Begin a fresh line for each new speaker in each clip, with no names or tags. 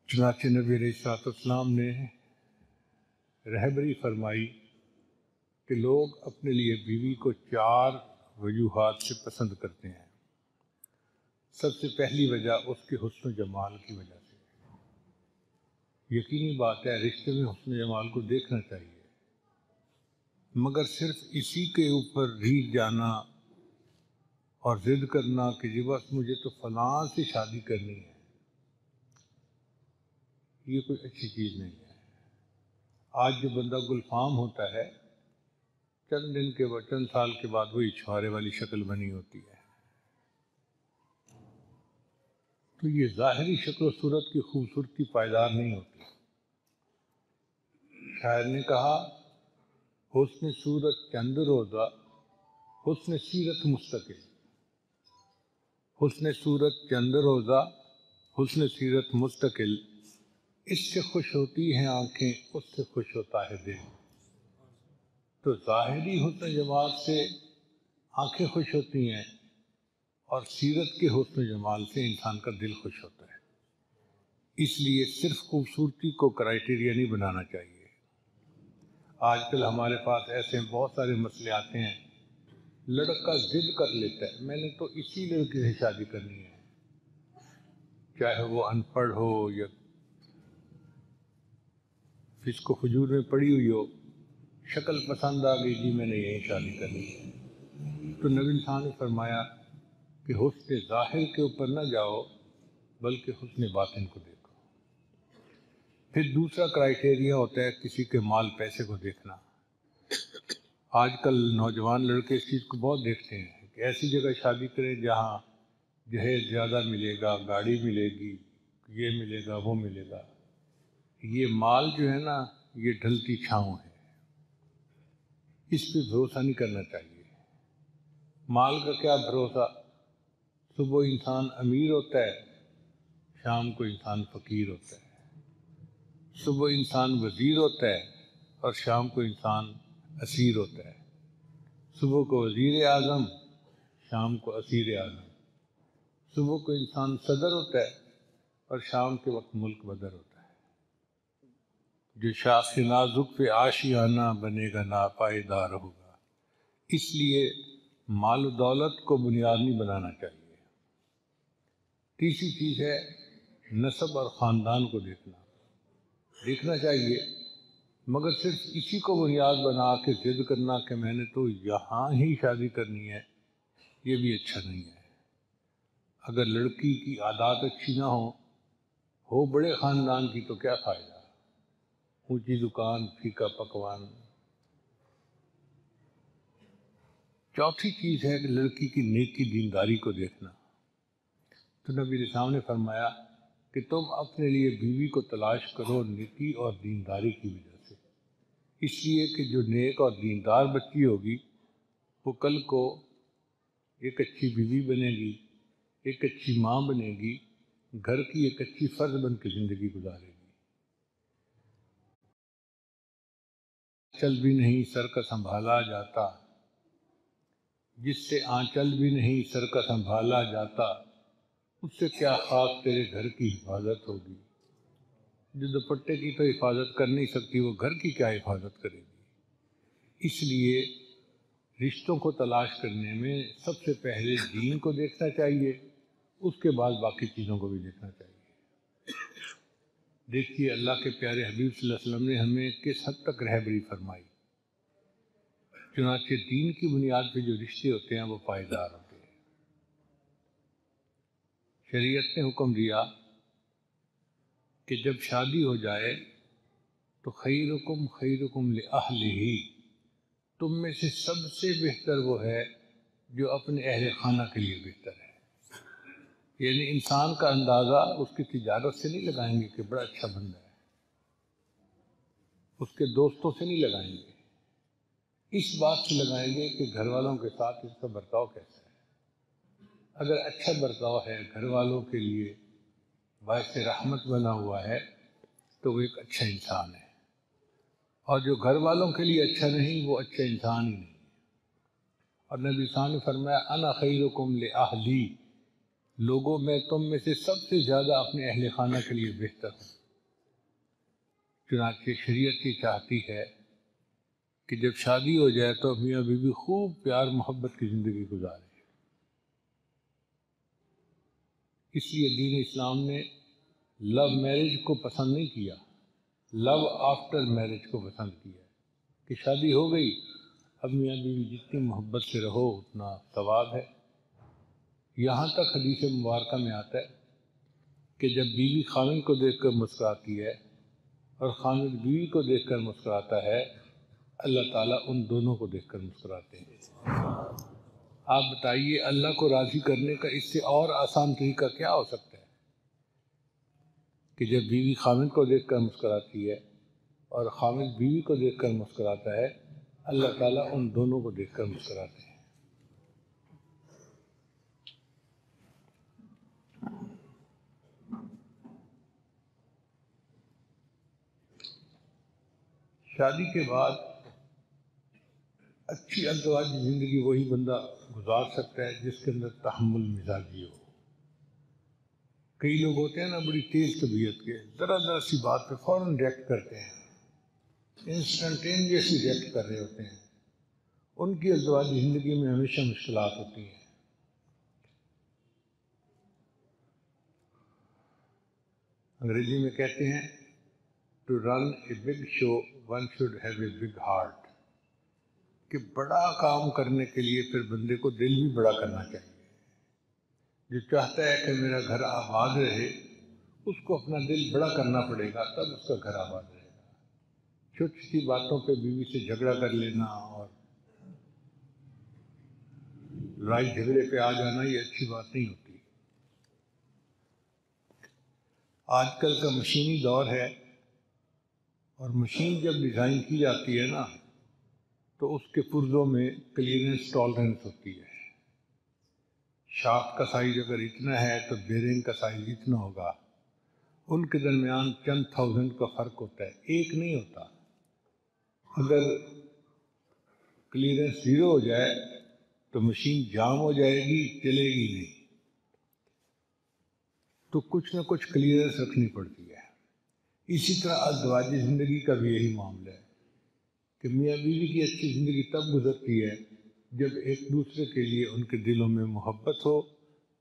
چنانچہ نبی علیہ السلام نے رہبری فرمائی کہ لوگ اپنے لیے بیوی کو 4 وجوہات سے پسند کرتے ہیں۔ سب سے پہلی وجہ اس کے حسن و جمال کی وجہ سے۔ یقینی بات ہے رشتے میں حسن و جمال کو دیکھنا چاہیے، مگر صرف اسی کے اوپر ریجھ جانا اور ضد کرنا کہ جی بس مجھے تو فلاں سے شادی کرنی ہے، یہ کوئی اچھی چیز نہیں ہے۔ آج جو بندہ گلفام ہوتا ہے، چند دن کے بعد، چند سال کے بعد وہی چھوارے والی شکل بنی ہوتی ہے۔ تو یہ ظاہری شکل و صورت کی خوبصورتی پائیدار نہیں ہوتی۔ شاعر نے کہا حسن صورت چند روزہ، حسن سیرت مستقل۔ حسن صورت چند روزہ، حسن سیرت مستقل، اس سے خوش ہوتی ہیں آنکھیں، اس سے خوش ہوتا ہے دل۔ تو ظاہری حسن جمال سے آنکھیں خوش ہوتی ہیں اور سیرت کے حسن جمال سے انسان کا دل خوش ہوتا ہے۔ اس لیے صرف خوبصورتی کو کرائیٹیریا نہیں بنانا چاہیے۔ آج کل ہمارے پاس ایسے بہت سارے مسئلے آتے ہیں، لڑکا ضد کر لیتا ہے میں نے تو اسی لڑکی سے شادی کرنی ہے، چاہے وہ ان پڑھ ہو یا فسق و فجور میں پڑی ہوئی ہو، شکل پسند آ گئی جی میں نے یہی شادی کرنی ہے۔ تو نبی انسان نے فرمایا کہ حسن ظاہر کے اوپر نہ جاؤ بلکہ حسن باطن کو دیکھو۔ پھر دوسرا کرائیٹیریا ہوتا ہے کسی کے مال پیسے کو دیکھنا۔ آج کل نوجوان لڑکے اس چیز کو بہت دیکھتے ہیں کہ ایسی جگہ شادی کریں جہاں جہیز زیادہ ملے گا، گاڑی ملے گی، یہ ملے گا، وہ ملے گا۔ یہ مال جو ہے نا، یہ ڈھلتی چھاؤں ہے، اس پہ بھروسہ نہیں کرنا چاہیے۔ مال کا کیا بھروسہ، صبح انسان امیر ہوتا ہے، شام کو انسان فقیر ہوتا ہے۔ صبح انسان وزیر ہوتا ہے اور شام کو انسان اسیر ہوتا ہے۔ صبح کو وزیر اعظم، شام کو اسیر اعظم۔ صبح کو انسان صدر ہوتا ہے اور شام کے وقت ملک بدر ہوتا ہے۔ جو شاخ نازک پہ آشیانہ بنے گا ناپائیدار ہوگا۔ اس لیے مال و دولت کو بنیاد نہیں بنانا چاہیے۔ تیسری چیز ہے نسب اور خاندان کو دیکھنا چاہیے، مگر صرف اسی کو بنیاد بنا کے ضد کرنا کہ میں نے تو یہاں ہی شادی کرنی ہے، یہ بھی اچھا نہیں ہے۔ اگر لڑکی کی عادات اچھی نہ ہو بڑے خاندان کی تو کیا فائدہ، اونچی دکان، پھیکا پکوان۔ چوتھی چیز ہے کہ لڑکی کی نیکی دینداری کو دیکھنا۔ تو نبی علیہ السلام نے فرمایا کہ تم اپنے لیے بیوی کو تلاش کرو نیکی اور دینداری کی وجہ سے، اس لیے کہ جو نیک اور دیندار بچی ہوگی وہ کل کو ایک اچھی بیوی بنے گی، ایک اچھی ماں بنے گی، گھر کی ایک اچھی فرد بن کے زندگی گزارے گی۔ آنچل بھی نہیں سر کا سنبھالا جاتا، جس سے آنچل بھی نہیں سر کا سنبھالا جاتا، اس سے کیا خاص تیرے گھر کی حفاظت ہوگی۔ جو دوپٹے کی تو حفاظت کر نہیں سکتی، وہ گھر کی کیا حفاظت کرے گی۔ اس لیے رشتوں کو تلاش کرنے میں سب سے پہلے دین کو دیکھنا چاہیے، اس کے بعد باقی چیزوں کو بھی دیکھنا چاہیے۔ دیکھیے اللہ کے پیارے حبیب صلی اللہ علیہ وسلم نے ہمیں کس حد تک رہبری فرمائی۔ چنانچہ دین کی بنیاد پہ جو رشتے ہوتے ہیں وہ پائیدار ہوتے ہیں۔ شریعت نے حکم دیا کہ جب شادی ہو جائے تو خیرکم خیرکم لأہلہ، تم میں سے سب سے بہتر وہ ہے جو اپنے اہل خانہ کے لیے بہتر ہے۔ یعنی انسان کا اندازہ اس کی تجارت سے نہیں لگائیں گے کہ بڑا اچھا بندہ ہے، اس کے دوستوں سے نہیں لگائیں گے، اس بات سے لگائیں گے کہ گھر والوں کے ساتھ اس کا برتاؤ کیسا ہے۔ اگر اچھا برتاؤ ہے، گھر والوں کے لیے باعث رحمت بنا ہوا ہے، تو وہ ایک اچھا انسان ہے، اور جو گھر والوں کے لیے اچھا نہیں وہ اچھا انسان ہی نہیں۔ اور نبی صلی اللہ علیہ وسلم نے فرمایا انا خیرکم لأہلی، لوگوں میں تم میں سے سب سے زیادہ اپنے اہل خانہ کے لیے بہتر ہوں۔ چنانچہ شریعت یہ چاہتی ہے کہ جب شادی ہو جائے تو میاں بیوی خوب پیار محبت کی زندگی گزارے۔ اس لیے دین اسلام نے لو میرج کو پسند نہیں کیا، لو آفٹر میرج کو پسند کیا کہ شادی ہو گئی، اب میاں بیوی جتنی محبت سے رہو اتنا ثواب ہے۔ یہاں تک حدیث مبارکہ میں آتا ہے کہ جب بیوی خاوند کو دیکھ کر مسکراتی ہے اور خاوند بیوی کو دیکھ کر مسکراتا ہے، اللہ تعالیٰ ان دونوں کو دیکھ کر مسکراتے ہیں۔ آپ بتائیے اللہ کو راضی کرنے کا اس سے اور آسان طریقہ کیا ہو سکتا ہے کہ جب بیوی خاوند کو دیکھ کر مسکراتی ہے اور خاوند بیوی کو دیکھ کر مسکراتا ہے، اللہ تعالیٰ ان دونوں کو دیکھ کر مسکراتے ہیں۔ شادی کے بعد اچھی ازدواجی زندگی وہی بندہ گزار سکتا ہے جس کے اندر تحمل مزاجی ہو۔ کئی لوگ ہوتے ہیں نا بڑی تیز طبیعت کے، ذرا ذرا سی بات پہ فوراً ریئیکٹ کرتے ہیں، انسٹنٹینیسلی ریئیکٹ کر رہے ہوتے ہیں۔ ان کی ازدواجی زندگی میں ہمیشہ مشکلات ہوتی ہیں۔ انگریزی میں کہتے ہیں to run a big show one should have a big heart, کہ بڑا کام کرنے کے لیے پھر بندے کو دل بھی بڑا کرنا چاہیے۔ جو چاہتا ہے کہ میرا گھر آباد رہے، اس کو اپنا دل بڑا کرنا پڑے گا، تب اس کا گھر آباد رہے گا۔ چھوٹی چھوٹی باتوں پہ بیوی سے جھگڑا کر لینا اور لڑائی جھگڑے پہ آ جانا، یہ اچھی بات نہیں ہوتی۔ آج کل کا مشینی دور ہے، اور مشین جب ڈیزائن کی جاتی ہے نا تو اس کے پرزوں میں کلیئرنس ٹالرنس ہوتی ہے۔ شافٹ کا سائز اگر اتنا ہے تو بیرنگ کا سائز اتنا ہوگا۔ ان کے درمیان چند تھاؤزنڈ کا فرق ہوتا ہے، ایک نہیں ہوتا۔ اگر کلیئرنس زیرو ہو جائے تو مشین جام ہو جائے گی، چلے گی نہیں۔ تو کچھ نہ کچھ کلیئرنس رکھنی پڑتی ہے۔ اسی طرح ازدواجی زندگی کا بھی یہی معاملہ ہے کہ میاں بیوی کی اچھی زندگی تب گزرتی ہے جب ایک دوسرے کے لیے ان کے دلوں میں محبت ہو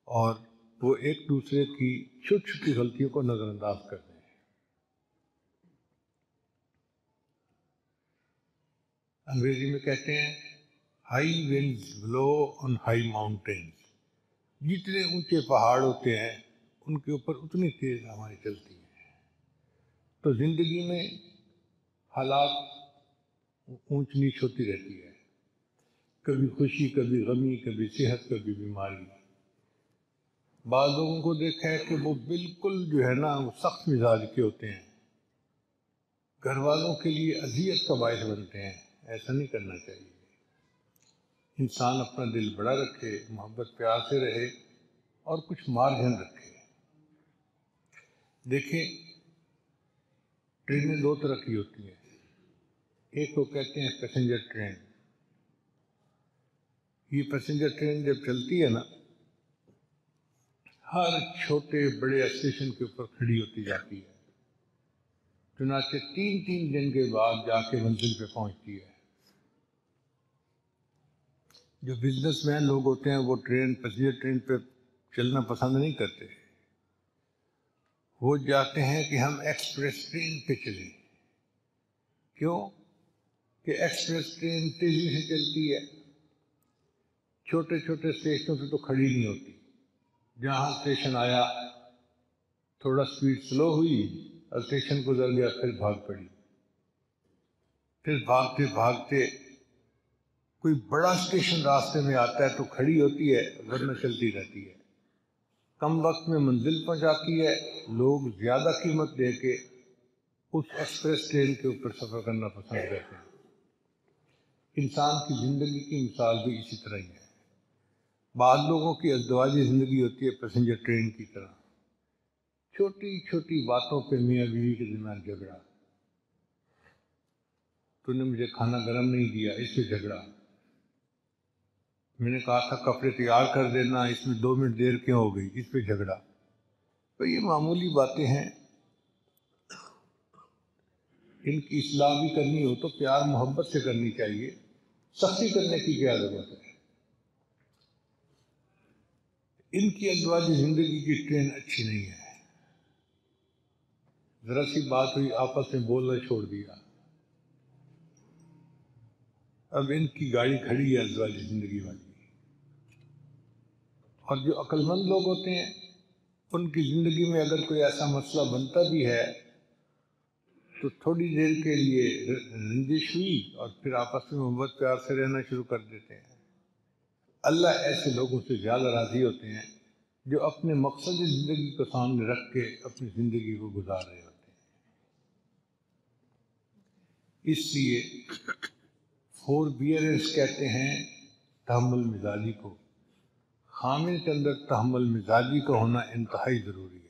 اور وہ ایک دوسرے کی چھوٹی چھوٹی غلطیوں کو نظر انداز کر دیں۔ انگریزی میں کہتے ہیں high winds blow on high mountains, جتنے اونچے پہاڑ ہوتے ہیں ان کے اوپر اتنی تیز ہوائیں چلتی ہیں۔ تو زندگی میں حالات اونچ نیچ ہوتی رہتی ہے، کبھی خوشی، کبھی غمی، کبھی صحت، کبھی بیماری۔ بعض لوگوں کو دیکھا ہے کہ وہ بالکل جو ہے نا وہ سخت مزاج کے ہوتے ہیں، گھر والوں کے لیے اذیت کا باعث بنتے ہیں۔ ایسا نہیں کرنا چاہیے۔ انسان اپنا دل بڑا رکھے، محبت پیار سے رہے اور کچھ مارجن رکھے۔ دیکھیں ٹرینیں دو طرح کی ہوتی ہیں، ایک کو کہتے ہیں پیسنجر ٹرین۔ یہ پیسنجر ٹرین جب چلتی ہے نا، ہر چھوٹے بڑے اسٹیشن کے اوپر کھڑی ہوتی جاتی ہے، چنانچہ 3 دن کے بعد جا کے منزل پہ پہنچتی ہے۔ جو بزنس مین لوگ ہوتے ہیں وہ پیسنجر ٹرین پہ چلنا پسند نہیں کرتے، وہ چاہتے ہیں کہ ہم ایکسپریس ٹرین پہ چلیں۔ کیوں؟ کہ ایکسپریس ٹرین تیزی سے چلتی ہے، چھوٹے چھوٹے اسٹیشنوں پہ تو کھڑی نہیں ہوتی۔ جہاں اسٹیشن آیا تھوڑا سپیڈ سلو ہوئی اور اسٹیشن گزر گیا، پھر بھاگ پڑی۔ پھر بھاگتے بھاگتے کوئی بڑا اسٹیشن راستے میں آتا ہے تو کھڑی ہوتی ہے، ورنہ چلتی رہتی ہے۔ کم وقت میں منزل پہنچاتی ہے، لوگ زیادہ قیمت دے کے اس ایکسپریس ٹرین کے اوپر سفر کرنا پسند کرتے ہیں۔ انسان کی زندگی کی مثال بھی اسی طرح ہی ہے۔ بعض لوگوں کی ازدواجی زندگی ہوتی ہے پیسنجر ٹرین کی طرح، چھوٹی چھوٹی باتوں پہ میاں بیوی کے درمیان جھگڑا، تو نے مجھے کھانا گرم نہیں دیا، اس سے جھگڑا، میں نے کہا تھا کپڑے تیار کر دینا، اس میں 2 منٹ دیر کیوں ہو گئی، اس پہ جھگڑا۔ تو یہ معمولی باتیں ہیں، ان کی اصلاح بھی کرنی ہو تو پیار محبت سے کرنی چاہیے، سختی کرنے کی کیا ضرورت ہے۔ ان کی ازواجی زندگی کی ٹرین اچھی نہیں ہے، ذرا سی بات ہوئی آپس میں بولنا چھوڑ دیا۔ اب ان کی گاڑی کھڑی ہے ازواجی زندگی والی، اور جو عقل مند لوگ ہوتے ہیں ان کی زندگی میں اگر کوئی ایسا مسئلہ بنتا بھی ہے تو تھوڑی دیر کے لیے رنجش ہوئی اور پھر آپس میں محبت پیار سے رہنا شروع کر دیتے ہیں۔ اللہ ایسے لوگوں سے زیادہ راضی ہوتے ہیں جو اپنے مقصد زندگی کو سامنے رکھ کے اپنی زندگی کو گزار رہے ہوتے ہیں۔ اس لیے فوربیئرنس کہتے ہیں تحمل مزاجی کو، خامن کے اندر تحمل مزاجی کا ہونا انتہائی ضروری ہے۔